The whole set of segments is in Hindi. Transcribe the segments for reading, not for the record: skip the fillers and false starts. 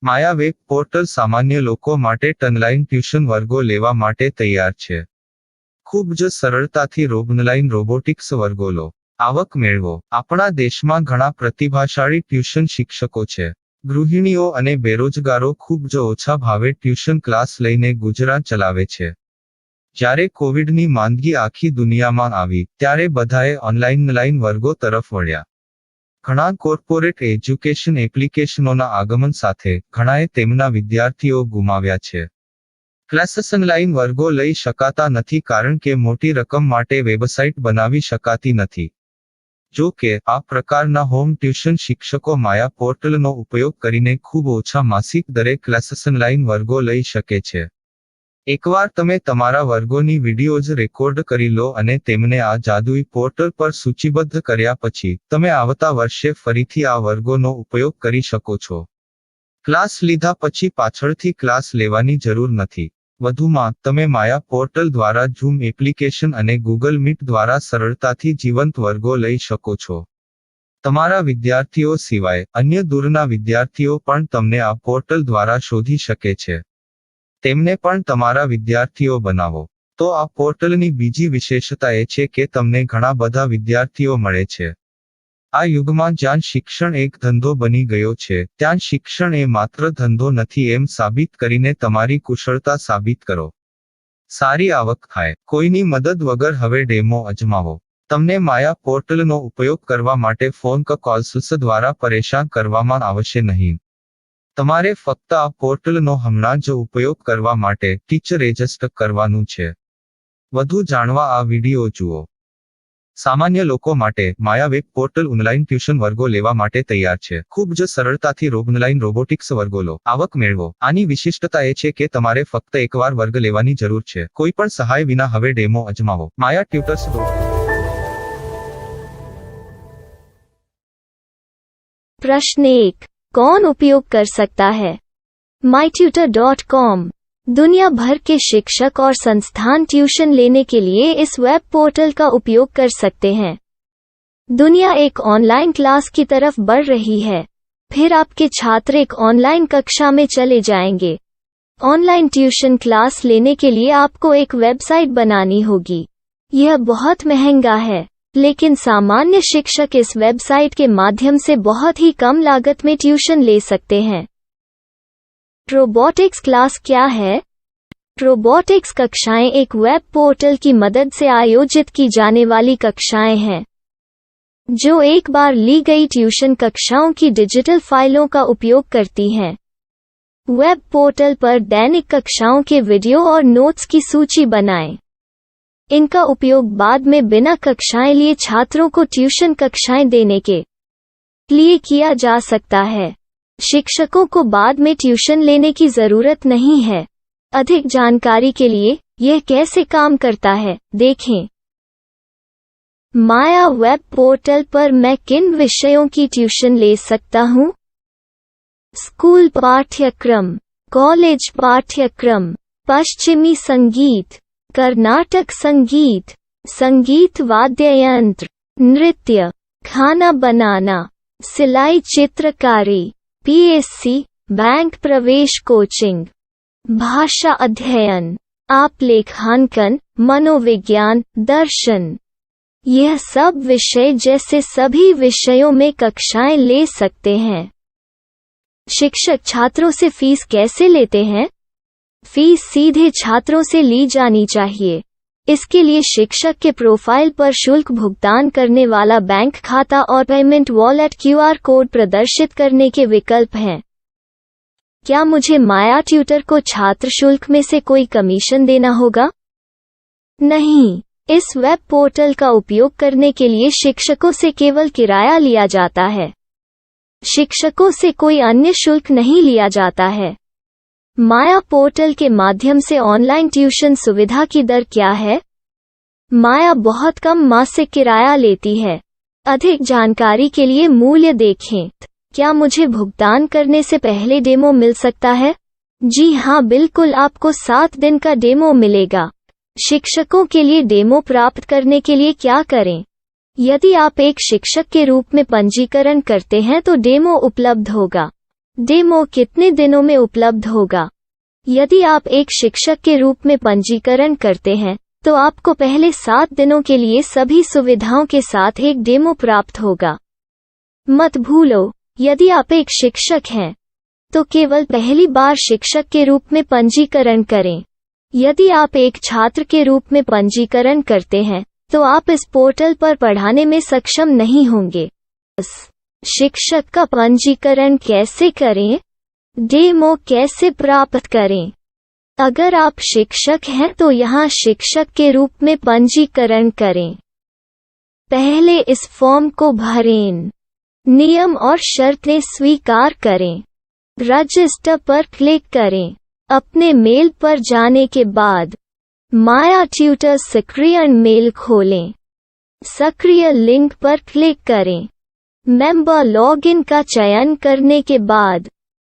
માયા વેબ પોર્ટલ સામાન્ય લોકો માટે ઓનલાઈન ટ્યુશન વર્ગો લેવા માટે તૈયાર છે. ખૂબ જ સરળતાથી ઓનલાઈન રોબોટિક્સ વર્ગો લો, આવક મેળવો. આપણા દેશમાં ઘણા પ્રતિભાશાળી ટ્યુશન શિક્ષકો છે. ગૃહિણીઓ અને બેરોજગારો ખૂબ જ ઓછા ભાવે ટ્યુશન ક્લાસ લઈને ગુજરાન ચલાવે છે. જ્યારે કોવિડની માંદગી આખી દુનિયામાં આવી ત્યારે બધાએ ઓનલાઈન વર્ગો તરફ વળ્યા. ઘણા કોર્પોરેટ એજ્યુકેશન એપ્લિકેશનોના આગમન સાથે ઘણાએ તેમના વિદ્યાર્થીઓ ગુમાવ્યા છે. ક્લાસીસ ઓનલાઈન વર્ગો લઈ શકાતા નથી કારણ કે મોટી રકમ માટે વેબસાઇટ બનાવી શકાતી નથી. જો કે આ પ્રકારના હોમ ટ્યુશન શિક્ષકો માયા પોર્ટલનો ઉપયોગ કરીને ખૂબ ઓછા માસિક દરે ક્લાસીસ ઓનલાઈન વર્ગો લઈ શકે છે. એકવાર તમે તમારા વર્ગોની વિડીયોઝ રેકોર્ડ કરી લો અને તેમને આ જાદુઈ પોર્ટલ પર સૂચિબદ્ધ કર્યા પછી તમે આવતા વર્ષે ફરીથી આ વર્ગોનો ઉપયોગ કરી શકો છો. ક્લાસ લીધા પછી પાછળથી ક્લાસ લેવાની જરૂર નથી. વધુમાં તમે માયા પોર્ટલ દ્વારા ઝૂમ એપ્લિકેશન અને ગૂગલ મીટ દ્વારા સરળતાથી જીવંત વર્ગો લઈ શકો છો. તમારા વિદ્યાર્થીઓ સિવાય અન્ય દૂરના વિદ્યાર્થીઓ પણ તમને આ પોર્ટલ દ્વારા શોધી શકે છે. તેમને પણ તમારા વિદ્યાર્થીઓ બનાવો. તો આ પોર્ટલની બીજી વિશેષતા એ છે કે તમને ઘણા બધા વિદ્યાર્થીઓ મળે છે. આ યુગમાં જ્યાં શિક્ષણ એક ધંધો બની ગયો છે ત્યાં શિક્ષણ એ માત્ર ધંધો નથી એમ સાબિત કરીને તમારી કુશળતા સાબિત કરો. સારી આવક થાય. કોઈની મદદ વગર હવે ડેમો અજમાવો. તમને માયા પોર્ટલનો ઉપયોગ કરવા માટે ફોન કોલ્સ દ્વારા પરેશાન કરવામાં આવશે નહીં. તમારે ફક્ત આ પોર્ટલનો હમણાં જ ઉપયોગ કરવા માટે ટીચર રજિસ્ટર કરવાનું છે. વધુ જાણવા આ વિડિયો જુઓ. સામાન્ય લોકો માટે માયા વેબ પોર્ટલ ઓનલાઈન ટ્યુશન વર્ગો લેવા માટે તૈયાર છે. ખૂબ જ સરળતાથી ઓનલાઈન રોબોટિક્સ વર્ગો લો, આવક મેળવો. આની વિશિષ્ટતા એ છે કે તમારે ફક્ત એકવાર વર્ગ લેવાની જરૂર છે. કોઈ પણ સહાય વિના હવે ડેમો અજમાવો. માયા ટ્યુટર્સ. प्रश्न 1. कौन उपयोग कर सकता है? mytutor.com दुनिया भर के शिक्षक और संस्थान ट्यूशन लेने के लिए इस वेब पोर्टल का उपयोग कर सकते हैं. दुनिया एक ऑनलाइन क्लास की तरफ बढ़ रही है. फिर आपके छात्र एक ऑनलाइन कक्षा में चले जाएंगे. ऑनलाइन ट्यूशन क्लास लेने के लिए आपको एक वेबसाइट बनानी होगी. यह बहुत महंगा है, लेकिन सामान्य शिक्षक इस वेबसाइट के माध्यम से बहुत ही कम लागत में ट्यूशन ले सकते हैं. रोबोटिक्स क्लास क्या है? रोबोटिक्स कक्षाएं एक वेब पोर्टल की मदद से आयोजित की जाने वाली कक्षाएं हैं, जो एक बार ली गई ट्यूशन कक्षाओं की डिजिटल फाइलों का उपयोग करती हैं. वेब पोर्टल पर दैनिक कक्षाओं के वीडियो और नोट्स की सूची बनाएं. इनका उपयोग बाद में बिना कक्षाएं लिए छात्रों को ट्यूशन कक्षाएं देने के लिए किया जा सकता है. शिक्षकों को बाद में ट्यूशन लेने की जरूरत नहीं है. अधिक जानकारी के लिए यह कैसे काम करता है देखें. माया वेब पोर्टल पर मैं किन विषयों की ट्यूशन ले सकता हूँ? स्कूल पाठ्यक्रम, कॉलेज पाठ्यक्रम, पश्चिमी संगीत, कर्नाटक संगीत, संगीत वाद्य यंत्र, नृत्य, खाना बनाना, सिलाई चित्रकारी, पीएससी, बैंक प्रवेश कोचिंग, भाषा अध्ययन, आलेखांकन, मनोविज्ञान, दर्शन. यह सब विषय जैसे सभी विषयों में कक्षाएं ले सकते हैं. शिक्षक छात्रों से फीस कैसे लेते हैं? फीस सीधे छात्रों से ली जानी चाहिए. इसके लिए शिक्षक के प्रोफाइल पर शुल्क भुगतान करने वाला बैंक खाता और पेमेंट वॉलेट क्यूआर कोड प्रदर्शित करने के विकल्प हैं. क्या मुझे माया ट्यूटर को छात्र शुल्क में से कोई कमीशन देना होगा? नहीं. इस वेब पोर्टल का उपयोग करने के लिए शिक्षकों से केवल किराया लिया जाता है. शिक्षकों से कोई अन्य शुल्क नहीं लिया जाता है. माया पोर्टल के माध्यम से ऑनलाइन ट्यूशन सुविधा की दर क्या है? माया बहुत कम मासिक किराया लेती है. अधिक जानकारी के लिए मूल्य देखें. क्या मुझे भुगतान करने से पहले डेमो मिल सकता है? जी हाँ, बिल्कुल. आपको 7 दिन का डेमो मिलेगा. शिक्षकों के लिए डेमो प्राप्त करने के लिए क्या करें? यदि आप एक शिक्षक के रूप में पंजीकरण करते हैं तो डेमो उपलब्ध होगा. डेमो कितने दिनों में उपलब्ध होगा? यदि आप एक शिक्षक के रूप में पंजीकरण करते हैं, तो आपको पहले 7 दिनों के लिए सभी सुविधाओं के साथ एक डेमो प्राप्त होगा। मत भूलो, यदि आप एक शिक्षक हैं, तो केवल पहली बार शिक्षक के रूप में पंजीकरण करें। यदि आप एक छात्र के रूप में पंजीकरण करते हैं, तो आप इस पोर्टल पर पढ़ाने में सक्षम नहीं होंगे। शिक्षक का पंजीकरण कैसे करें? डेमो कैसे प्राप्त करें? अगर आप शिक्षक हैं तो यहाँ शिक्षक के रूप में पंजीकरण करें। पहले इस फॉर्म को भरें। नियम और शर्तें स्वीकार करें। रजिस्टर पर क्लिक करें। अपने मेल पर जाने के बाद माया ट्यूटर सक्रिय मेल खोलें। सक्रिय लिंक पर क्लिक करें। मेंबर लॉगिन का चयन करने के बाद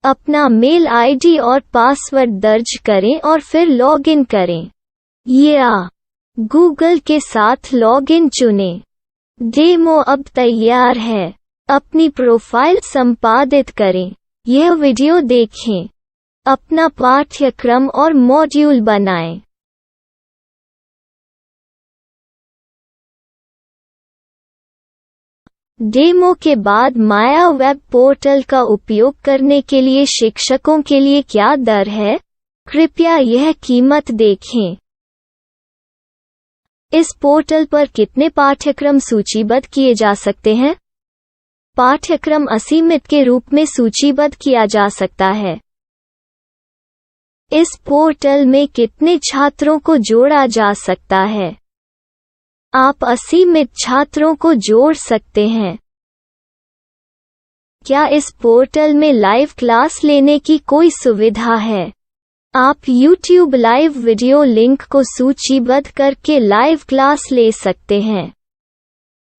अपना मेल आईडी और पासवर्ड दर्ज करें और फिर लॉगिन करें या गूगल के साथ लॉगिन चुनें। डेमो अब तैयार है। अपनी प्रोफाइल संपादित करें। यह वीडियो देखें। अपना पाठ्यक्रम और मॉड्यूल बनाएं। डेमो के बाद माया वेब पोर्टल का उपयोग करने के लिए शिक्षकों के लिए क्या दर है? कृपया यह कीमत देखें। इस पोर्टल पर कितने पाठ्यक्रम सूचीबद्ध किए जा सकते हैं? पाठ्यक्रम असीमित के रूप में सूचीबद्ध किया जा सकता है। इस पोर्टल में कितने छात्रों को जोड़ा जा सकता है? आप असीमित छात्रों को जोड़ सकते हैं। क्या इस पोर्टल में लाइव क्लास लेने की कोई सुविधा है? आप YouTube लाइव वीडियो लिंक को सूचीबद्ध करके लाइव क्लास ले सकते हैं।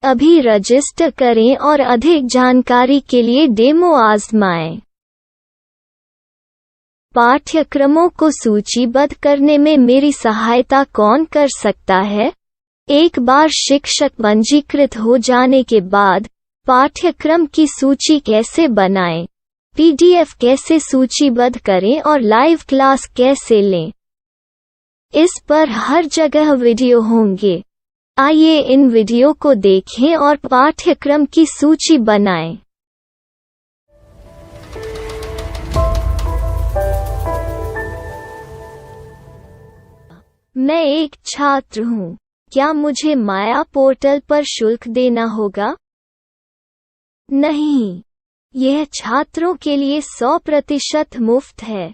अभी रजिस्टर करें और अधिक जानकारी के लिए डेमो आजमाएं। पाठ्यक्रमों को सूचीबद्ध करने में मेरी सहायता कौन कर सकता है? एक बार शिक्षक पंजीकृत हो जाने के बाद पाठ्यक्रम की सूची कैसे बनाएं, PDF कैसे सूचीबद्ध करें और लाइव क्लास कैसे लें, इस पर हर जगह वीडियो होंगे। आइए इन वीडियो को देखें और पाठ्यक्रम की सूची बनाएं। मैं एक छात्र हूँ। क्या मुझे माया पोर्टल पर शुल्क देना होगा? नहीं, यह छात्रों के लिए 100% मुफ्त है।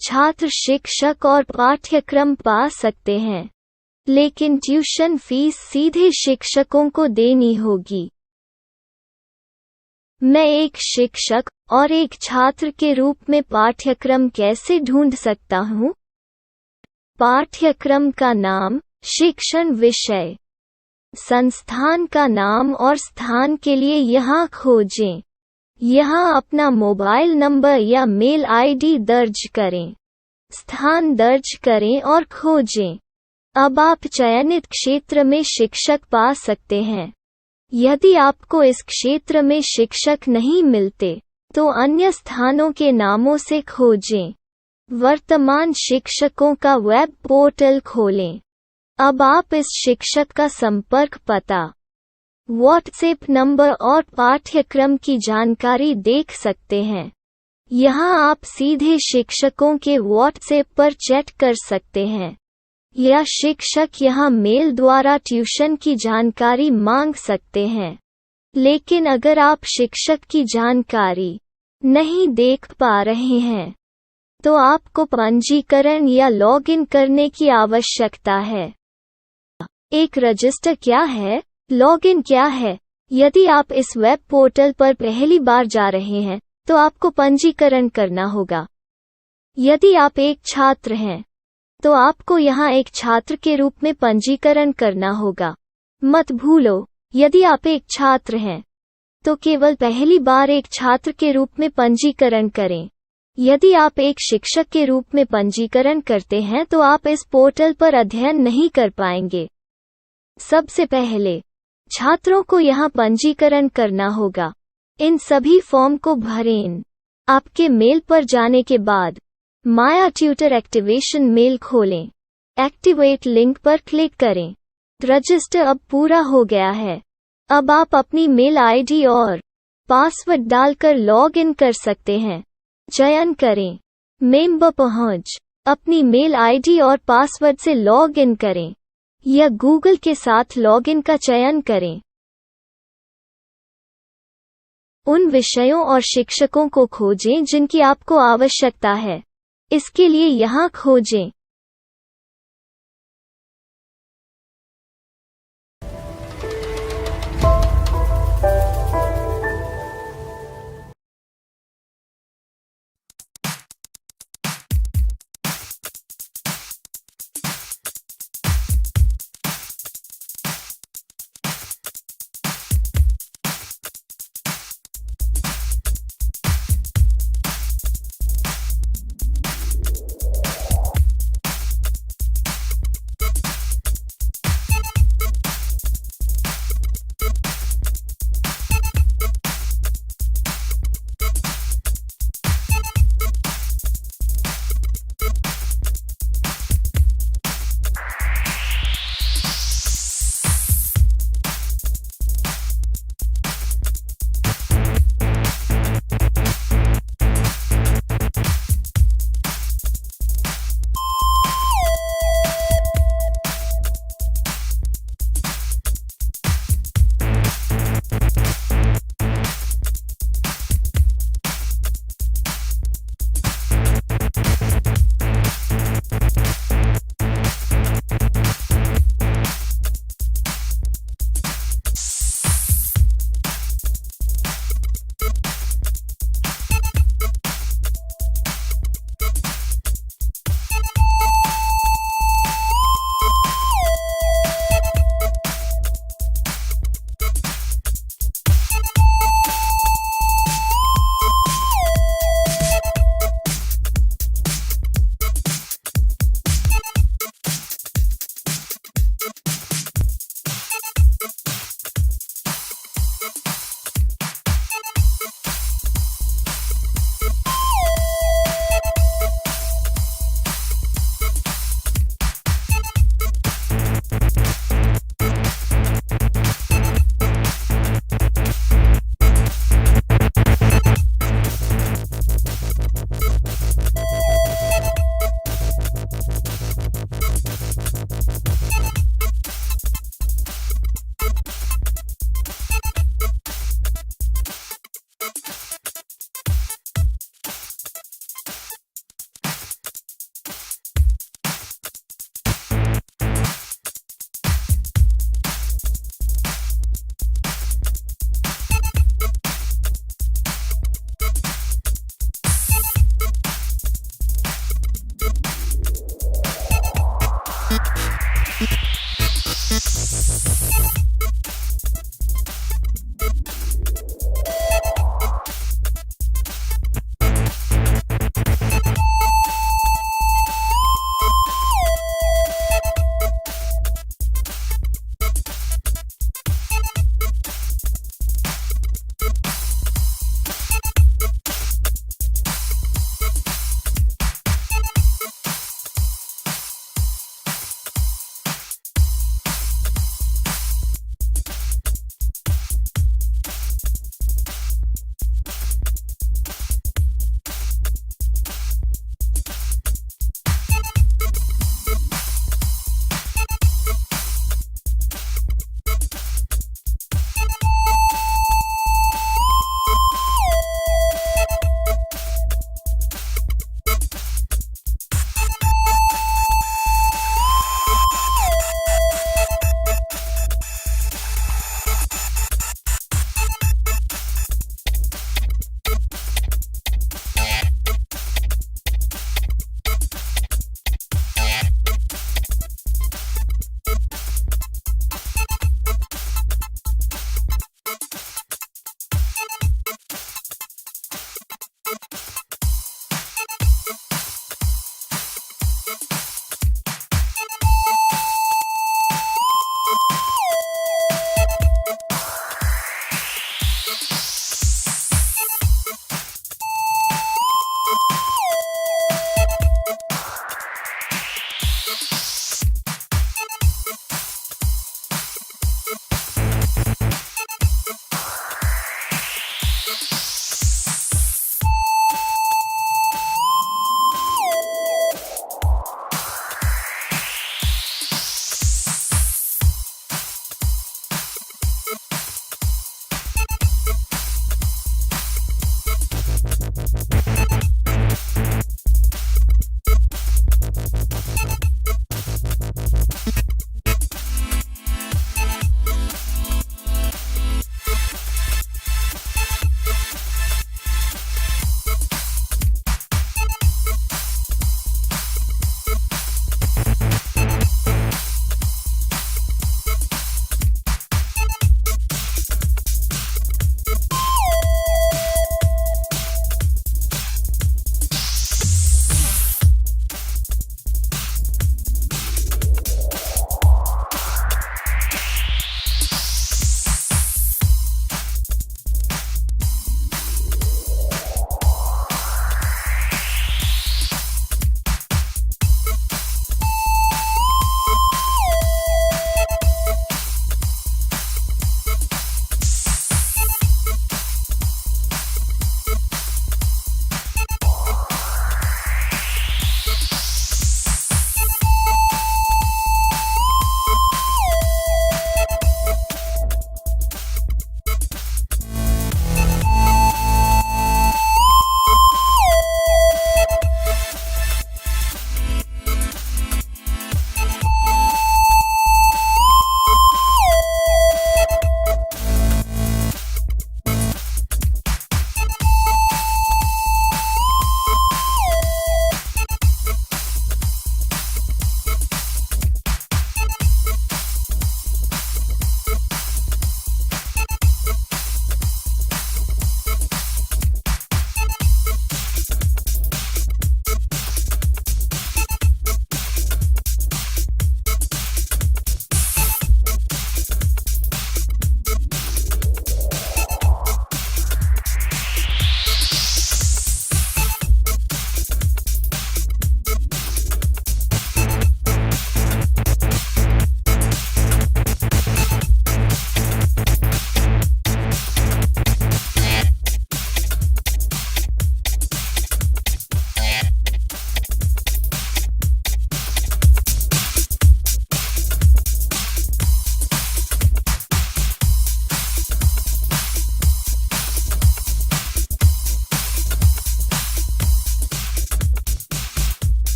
छात्र शिक्षक और पाठ्यक्रम पा सकते हैं, लेकिन ट्यूशन फीस सीधे शिक्षकों को देनी होगी। मैं एक शिक्षक और एक छात्र के रूप में पाठ्यक्रम कैसे ढूंढ सकता हूँ? पाठ्यक्रम का नाम, शिक्षण विषय, संस्थान का नाम और स्थान के लिए यहाँ खोजें। यहाँ अपना मोबाइल नंबर या मेल आईडी दर्ज करें। स्थान दर्ज करें और खोजें। अब आप चयनित क्षेत्र में शिक्षक पा सकते हैं। यदि आपको इस क्षेत्र में शिक्षक नहीं मिलते, तो अन्य स्थानों के नामों से खोजें। वर्तमान शिक्षकों का वेब पोर्टल खोलें। अब आप इस शिक्षक का संपर्क पता, व्हाट्सएप नंबर और पाठ्यक्रम की जानकारी देख सकते हैं। यहाँ आप सीधे शिक्षकों के व्हाट्सएप पर चैट कर सकते हैं, या शिक्षक यहाँ मेल द्वारा ट्यूशन की जानकारी मांग सकते हैं। लेकिन अगर आप शिक्षक की जानकारी नहीं देख पा रहे हैं, तो आपको पंजीकरण या लॉगिन करने की आवश्यकता है। एक रजिस्टर क्या है? लॉगिन क्या है? यदि आप इस वेब पोर्टल पर पहली बार जा रहे हैं, तो आपको पंजीकरण करना होगा। यदि आप एक छात्र हैं, तो आपको यहाँ एक छात्र के रूप में पंजीकरण करना होगा। मत भूलो, यदि आप एक छात्र हैं, तो केवल पहली बार एक छात्र के रूप में पंजीकरण करें। यदि आप एक शिक्षक के रूप में पंजीकरण करते हैं तो आप इस पोर्टल पर अध्ययन नहीं कर पाएंगे। सबसे पहले छात्रों को यहाँ पंजीकरण करना होगा। इन सभी फॉर्म को भरें। आपके मेल पर जाने के बाद माया ट्यूटर एक्टिवेशन मेल खोलें। एक्टिवेट लिंक पर क्लिक करें। रजिस्टर अब पूरा हो गया है। अब आप अपनी मेल आईडी और पासवर्ड डालकर लॉग इन कर सकते हैं। चयन करें मेंबर पहुंच। अपनी मेल आईडी और पासवर्ड से लॉग इन करें या गूगल के साथ लॉग इन का चयन करें। उन विषयों और शिक्षकों को खोजें जिनकी आपको आवश्यकता है। इसके लिए यहाँ खोजें।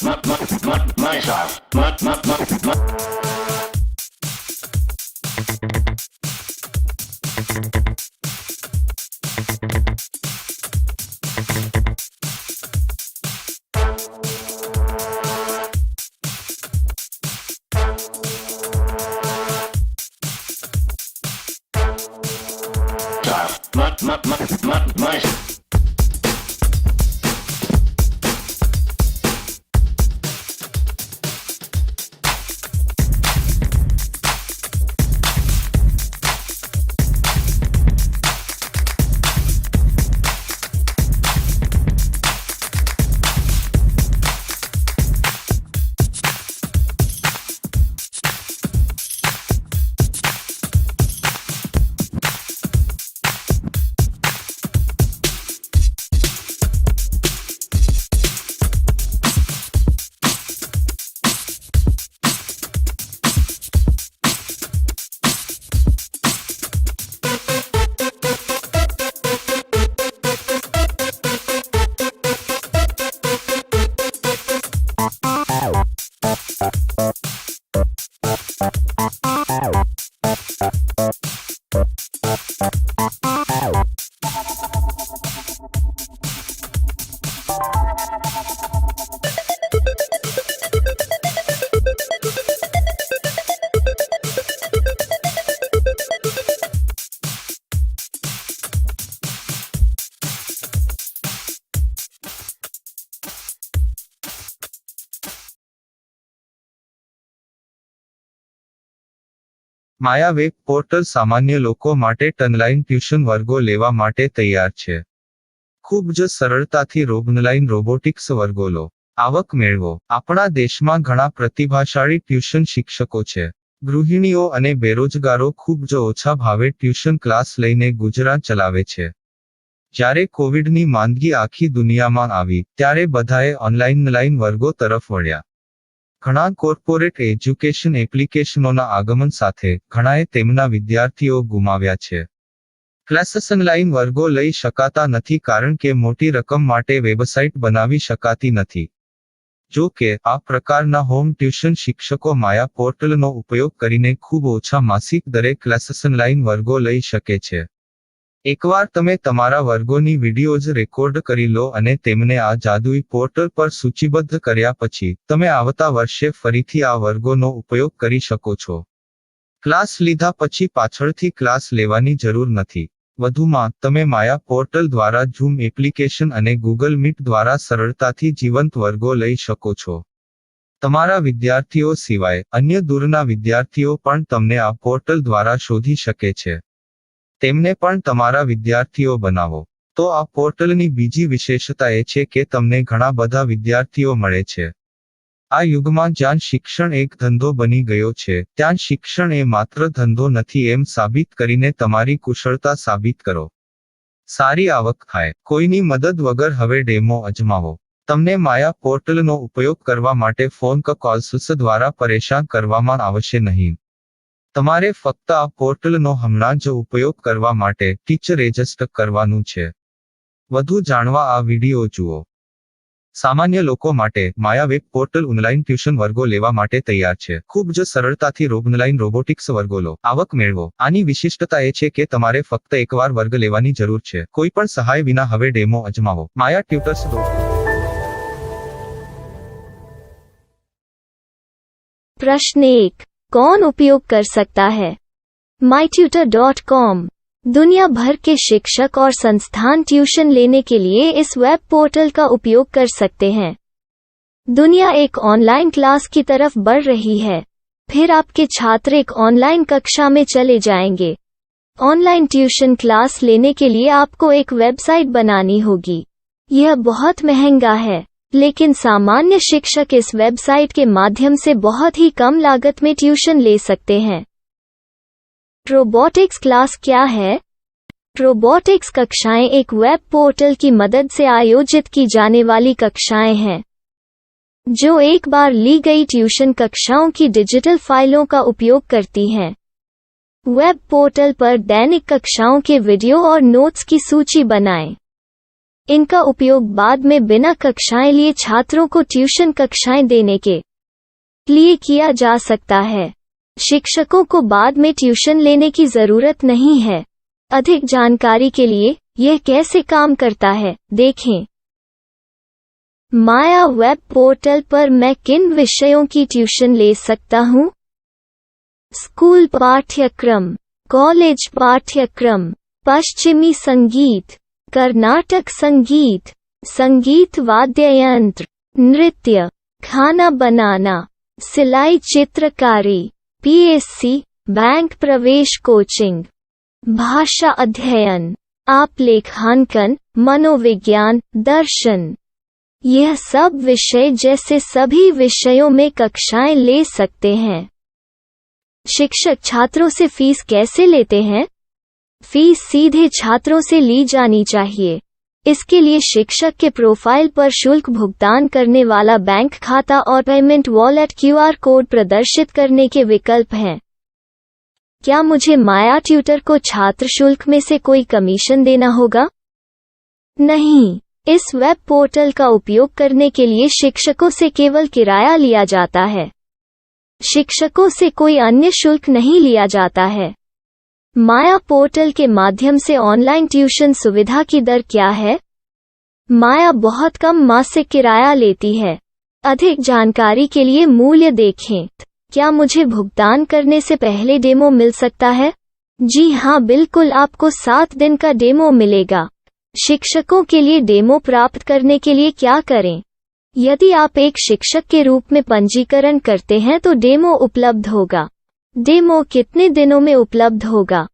My style. My Maya web portal સામાન્ય લોકો માટે ઓનલાઈન ટ્યુશન વર્ગો લેવા માટે તૈયાર છે. ખૂબ જ સરળતાથી ઓનલાઈન રોબોટિક્સ વર્ગો લો. આવક મેળવો. આપણા દેશમાં ઘણા પ્રતિભાશાળી ટ્યુશન શિક્ષકો છે. ગૃહિણીઓ અને બેરોજગારો ખૂબ જ ઓછા ભાવે ટ્યુશન ક્લાસ લઈને ગુજરાન ચલાવે છે. જ્યારે કોવિડની માંદગી આખી દુનિયામાં આવી ત્યારે બધાએ ઓનલાઈન વર્ગો તરફ વળ્યા. ઘણા કોર્પોરેટ એજ્યુકેશન એપ્લિકેશનોના આગમન સાથે ઘણાએ તેમના વિદ્યાર્થીઓ ગુમાવ્યા છે. ક્લાસીસ ઓનલાઈન વર્ગો લઈ શકાતા નથી કારણ કે મોટી રકમ માટે વેબસાઇટ બનાવી શકાતી નથી. જો કે આ પ્રકારના હોમ ટ્યુશન શિક્ષકો માયા પોર્ટલનો ઉપયોગ કરીને ખૂબ ઓછા માસિક દરે ક્લાસીસ ઓનલાઈન વર્ગો લઈ શકે છે. એકવાર તમે તમારા વર્ગોની વિડીયોઝ રેકોર્ડ કરી લો અને તેમને આ જાદુઈ પોર્ટલ પર સૂચિબદ્ધ કર્યા પછી તમે આવતા વર્ષે ફરીથી આ વર્ગોનો ઉપયોગ કરી શકો છો. ક્લાસ લીધા પછી પાછળથી ક્લાસ લેવાની જરૂર નથી. વધુમાં તમે માયા પોર્ટલ દ્વારા ઝૂમ એપ્લિકેશન અને ગૂગલ મીટ દ્વારા સરળતાથી જીવંત વર્ગો લઈ શકો છો. તમારા વિદ્યાર્થીઓ સિવાય અન્ય દૂરના વિદ્યાર્થીઓ પણ તમને આ પોર્ટલ દ્વારા શોધી શકે છે. તેમને પણ તમારા વિદ્યાર્થીઓ બનાવો. તો આ પોર્ટલની બીજી વિશેષતા એ છે કે તમને ઘણા બધા વિદ્યાર્થીઓ મળે છે. આ યુગમાં જ્યાં શિક્ષણ એક ધંધો બની ગયો છે ત્યાં શિક્ષણ એ માત્ર ધંધો નથી એમ સાબિત કરીને તમારી કુશળતા સાબિત કરો. સારી આવક થાય. કોઈની મદદ વગર હવે ડેમો અજમાવો. તમને માયા પોર્ટલનો ઉપયોગ કરવા માટે ફોન કોલ્સ દ્વારા પરેશાન કરવામાં આવશે નહીં. તમારે ફક્ત આ પોર્ટલનો હમણાં જ ઉપયોગ કરવા માટે ટીચર રજિસ્ટર કરવાનું છે. વધુ જાણવા આ વિડિયો જુઓ. સામાન્ય લોકો માટે માયા વેબ પોર્ટલ ઓનલાઈન ટ્યુશન વર્ગો લેવા માટે તૈયાર છે. ખૂબ જ સરળતાથી ઓનલાઈન રોબોટિક્સ વર્ગો લો. આવક મેળવો. આની વિશિષ્ટતા એ છે કે તમારે ફક્ત એકવાર વર્ગ લેવાની જરૂર છે. કોઈ પણ સહાય વિના હવે ડેમો અજમાવો. માયા ટ્યુટર્સ. प्रश्न 1. कौन उपयोग कर सकता है? mytutor.com दुनिया भर के शिक्षक और संस्थान ट्यूशन लेने के लिए इस वेब पोर्टल का उपयोग कर सकते हैं. दुनिया एक ऑनलाइन क्लास की तरफ बढ़ रही है. फिर आपके छात्र एक ऑनलाइन कक्षा में चले जाएंगे. ऑनलाइन ट्यूशन क्लास लेने के लिए आपको एक वेबसाइट बनानी होगी. यह बहुत महंगा है, लेकिन सामान्य शिक्षक इस वेबसाइट के माध्यम से बहुत ही कम लागत में ट्यूशन ले सकते हैं. रोबोटिक्स क्लास क्या है? रोबोटिक्स कक्षाएं एक वेब पोर्टल की मदद से आयोजित की जाने वाली कक्षाएं हैं, जो एक बार ली गई ट्यूशन कक्षाओं की डिजिटल फाइलों का उपयोग करती हैं. वेब पोर्टल पर दैनिक कक्षाओं के वीडियो और नोट्स की सूची बनाएं. इनका उपयोग बाद में बिना कक्षाएं लिए छात्रों को ट्यूशन कक्षाएं देने के लिए किया जा सकता है। शिक्षकों को बाद में ट्यूशन लेने की जरूरत नहीं है। अधिक जानकारी के लिए यह कैसे काम करता है, देखें। माया वेब पोर्टल पर मैं किन विषयों की ट्यूशन ले सकता हूँ? स्कूल पाठ्यक्रम, कॉलेज पाठ्यक्रम, पश्चिमी संगीत, कर्नाटक संगीत, संगीत वाद्य यंत्र, नृत्य, खाना बनाना, सिलाई चित्रकारी, पीएससी, बैंक प्रवेश कोचिंग, भाषा अध्ययन, आप लेखांकन, मनोविज्ञान, दर्शन। यह सब विषय जैसे सभी विषयों में कक्षाएं ले सकते हैं। शिक्षक छात्रों से फीस कैसे लेते हैं? फीस सीधे छात्रों से ली जानी चाहिए। इसके लिए शिक्षक के प्रोफाइल पर शुल्क भुगतान करने वाला बैंक खाता और पेमेंट वॉलेट क्यूआर कोड प्रदर्शित करने के विकल्प हैं। क्या मुझे माया ट्यूटर को छात्र शुल्क में से कोई कमीशन देना होगा? नहीं, इस वेब पोर्टल का उपयोग करने के लिए शिक्षकों से केवल किराया लिया जाता है। शिक्षकों से कोई अन्य शुल्क नहीं लिया जाता है। माया पोर्टल के माध्यम से ऑनलाइन ट्यूशन सुविधा की दर क्या है? माया बहुत कम मासिक किराया लेती है। अधिक जानकारी के लिए मूल्य देखें। क्या मुझे भुगतान करने से पहले डेमो मिल सकता है? जी हाँ, बिल्कुल, आपको 7 दिन का डेमो मिलेगा। शिक्षकों के लिए डेमो प्राप्त करने के लिए क्या करें? यदि आप एक शिक्षक के रूप में पंजीकरण करते हैं तो डेमो उपलब्ध होगा। डेमो कितने दिनों में उपलब्ध होगा?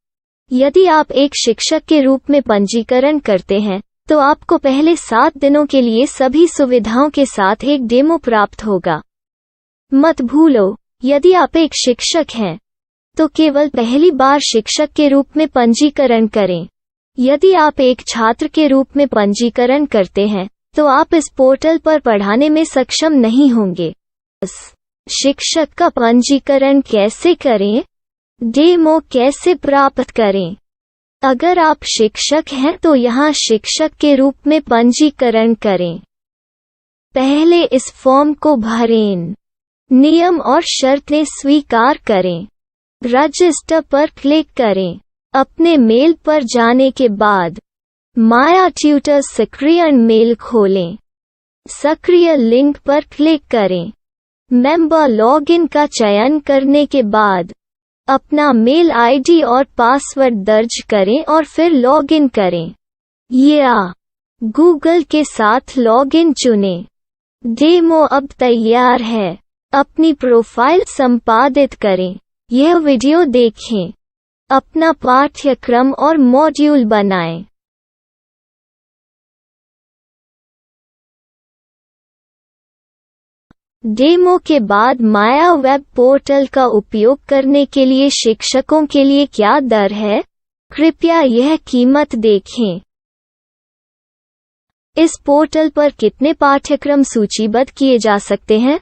यदि आप एक शिक्षक के रूप में पंजीकरण करते हैं तो आपको पहले 7 दिनों के लिए सभी सुविधाओं के साथ एक डेमो प्राप्त होगा। मत भूलो, यदि आप एक शिक्षक हैं तो केवल पहली बार शिक्षक के रूप में पंजीकरण करें। यदि आप एक छात्र के रूप में पंजीकरण करते हैं तो आप इस पोर्टल पर पढ़ाने में सक्षम नहीं होंगे। शिक्षक का पंजीकरण कैसे करें? डेमो कैसे प्राप्त करें? अगर आप शिक्षक हैं तो यहाँ शिक्षक के रूप में पंजीकरण करें। पहले इस फॉर्म को भरें। नियम और शर्तें स्वीकार करें। रजिस्टर पर क्लिक करें। अपने मेल पर जाने के बाद माया ट्यूटर सक्रिय मेल खोलें। सक्रिय लिंक पर क्लिक करें। मेंबर लॉगिन का चयन करने के बाद अपना मेल आईडी और पासवर्ड दर्ज करें और फिर लॉगिन करें या गूगल के साथ लॉगिन चुनें। डेमो अब तैयार है। अपनी प्रोफाइल संपादित करें। यह वीडियो देखें। अपना पाठ्यक्रम और मॉड्यूल बनाएं। डेमो के बाद माया वेब पोर्टल का उपयोग करने के लिए शिक्षकों के लिए क्या दर है? कृपया यह कीमत देखें। इस पोर्टल पर कितने पाठ्यक्रम सूचीबद्ध किए जा सकते हैं?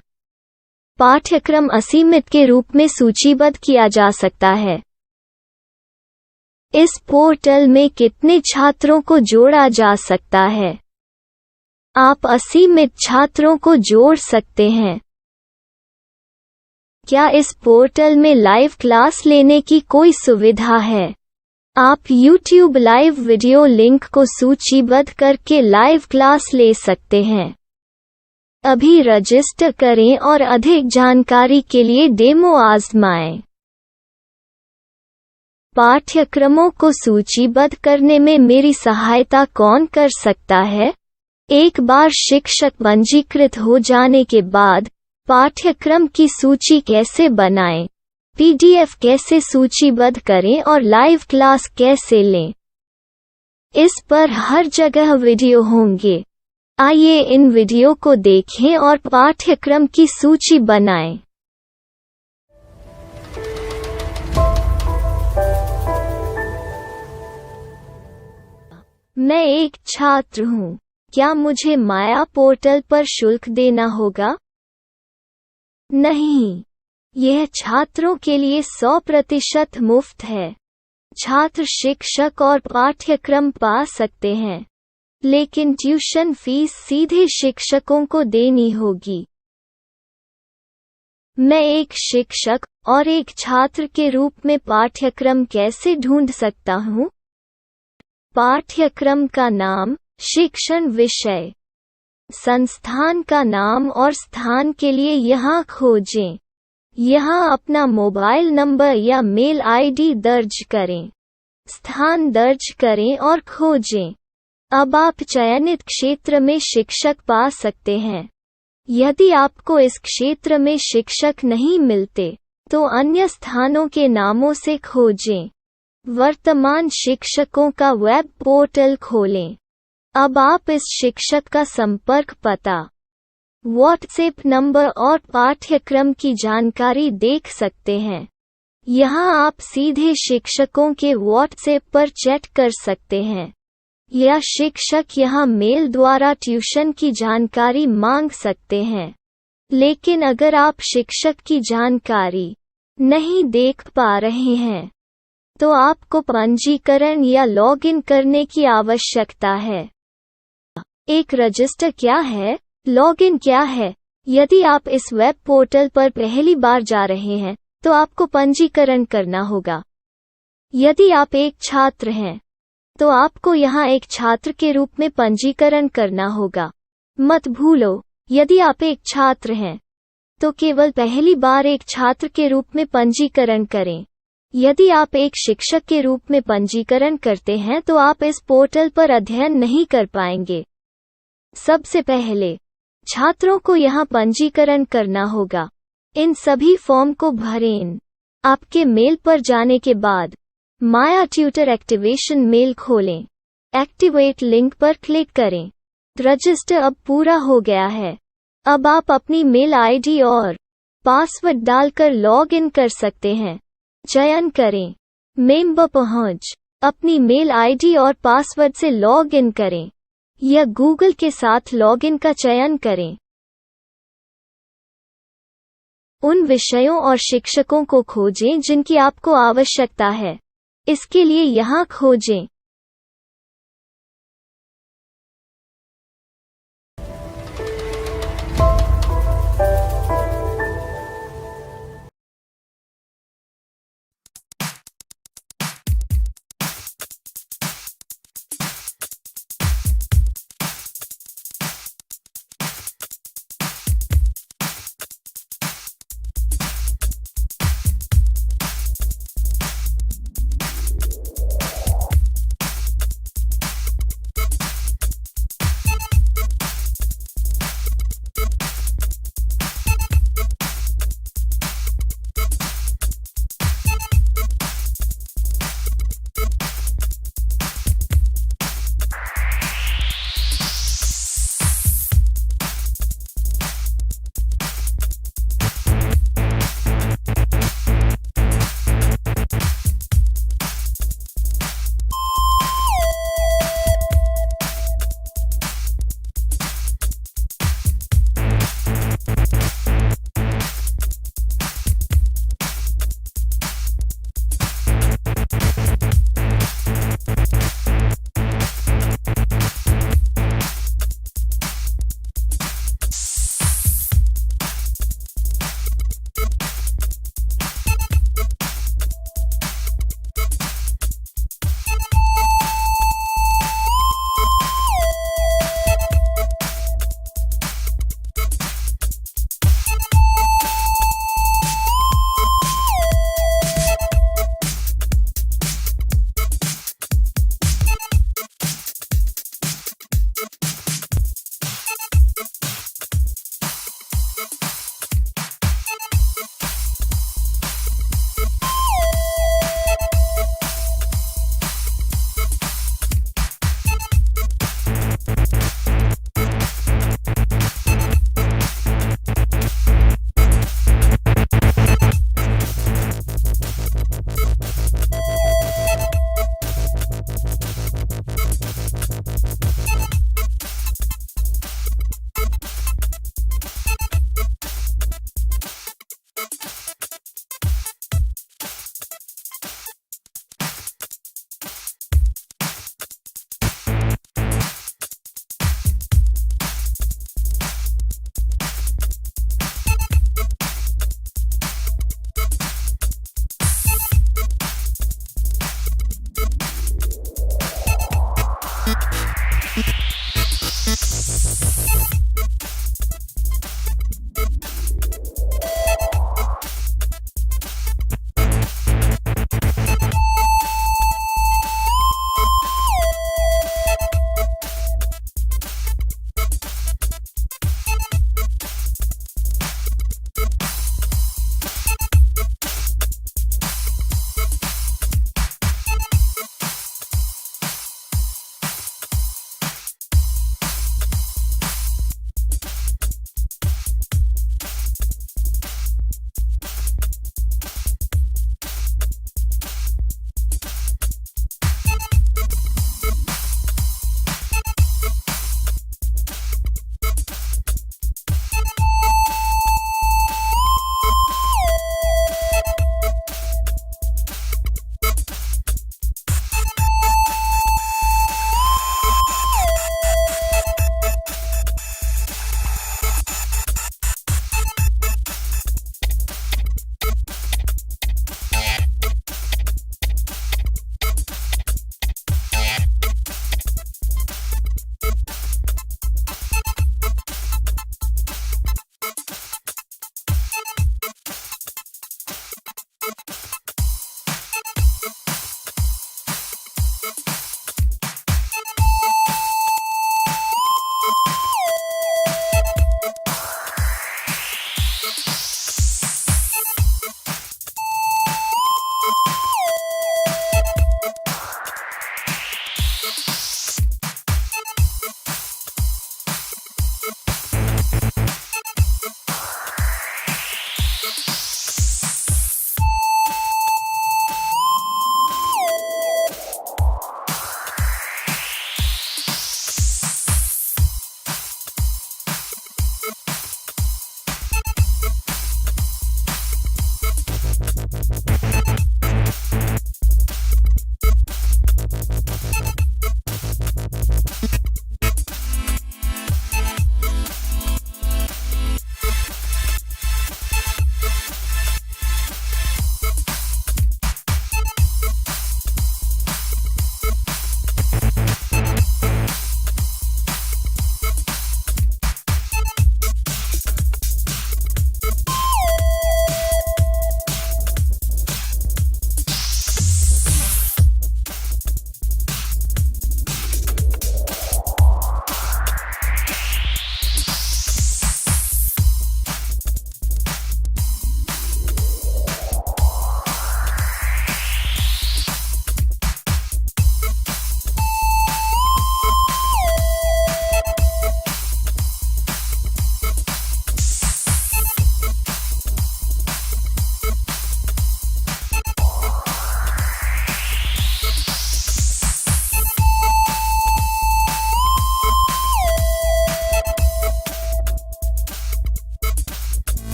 पाठ्यक्रम असीमित के रूप में सूचीबद्ध किया जा सकता है। इस पोर्टल में कितने छात्रों को जोड़ा जा सकता है? आप असीमित छात्रों को जोड़ सकते हैं। क्या इस पोर्टल में लाइव क्लास लेने की कोई सुविधा है? आप YouTube लाइव वीडियो लिंक को सूचीबद्ध करके लाइव क्लास ले सकते हैं। अभी रजिस्टर करें और अधिक जानकारी के लिए डेमो आजमाएं। पाठ्यक्रमों को सूचीबद्ध करने में मेरी सहायता कौन कर सकता है? एक बार शिक्षक पंजीकृत हो जाने के बाद पाठ्यक्रम की सूची कैसे बनाएं, PDF कैसे सूचीबद्ध करें और लाइव क्लास कैसे लें, इस पर हर जगह वीडियो होंगे। आइए इन वीडियो को देखें और पाठ्यक्रम की सूची बनाएं। मैं एक छात्र हूँ। क्या मुझे माया पोर्टल पर शुल्क देना होगा? नहीं, यह छात्रों के लिए 100% मुफ्त है। छात्र शिक्षक और पाठ्यक्रम पा सकते हैं। लेकिन ट्यूशन फीस सीधे शिक्षकों को देनी होगी। मैं एक शिक्षक और एक छात्र के रूप में पाठ्यक्रम कैसे ढूंढ सकता हूँ? पाठ्यक्रम का नाम, शिक्षण विषय, संस्थान का नाम और स्थान के लिए यहाँ खोजें। यहाँ अपना मोबाइल नंबर या मेल आईडी दर्ज करें। स्थान दर्ज करें और खोजें। अब आप चयनित क्षेत्र में शिक्षक पा सकते हैं। यदि आपको इस क्षेत्र में शिक्षक नहीं मिलते, तो अन्य स्थानों के नामों से खोजें। वर्तमान शिक्षकों का वेब पोर्टल खोलें। अब आप इस शिक्षक का संपर्क पता, व्हाट्सएप नंबर और पाठ्यक्रम की जानकारी देख सकते हैं। यहाँ आप सीधे शिक्षकों के व्हाट्सएप पर चैट कर सकते हैं या शिक्षक यहाँ मेल द्वारा ट्यूशन की जानकारी मांग सकते हैं। लेकिन अगर आप शिक्षक की जानकारी नहीं देख पा रहे हैं, तो आपको पंजीकरण या लॉगिन करने की आवश्यकता है। एक रजिस्टर क्या है? लॉगिन क्या है? यदि आप इस वेब पोर्टल पर पहली बार जा रहे हैं, तो आपको पंजीकरण करना होगा। यदि आप एक छात्र हैं, तो आपको यहाँ एक छात्र के रूप में पंजीकरण करना होगा। मत भूलो, यदि आप एक छात्र हैं, तो केवल पहली बार एक छात्र के रूप में पंजीकरण करें। यदि आप एक शिक्षक के रूप में पंजीकरण करते हैं, तो आप इस पोर्टल पर अध्ययन नहीं कर पाएंगे। सबसे पहले छात्रों को यहाँ पंजीकरण करना होगा। इन सभी फॉर्म को भरें। आपके मेल पर जाने के बाद माया ट्यूटर एक्टिवेशन मेल खोलें। एक्टिवेट लिंक पर क्लिक करें। रजिस्टर अब पूरा हो गया है। अब आप अपनी मेल आईडी और पासवर्ड डालकर लॉग इन कर सकते हैं। चयन करें मेंबर पहुंच। अपनी मेल आईडी और पासवर्ड से लॉग इन करें या गूगल के साथ लॉगिन का चयन करें। उन विषयों और शिक्षकों को खोजें जिनकी आपको आवश्यकता है। इसके लिए यहाँ खोजें।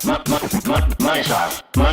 my style. My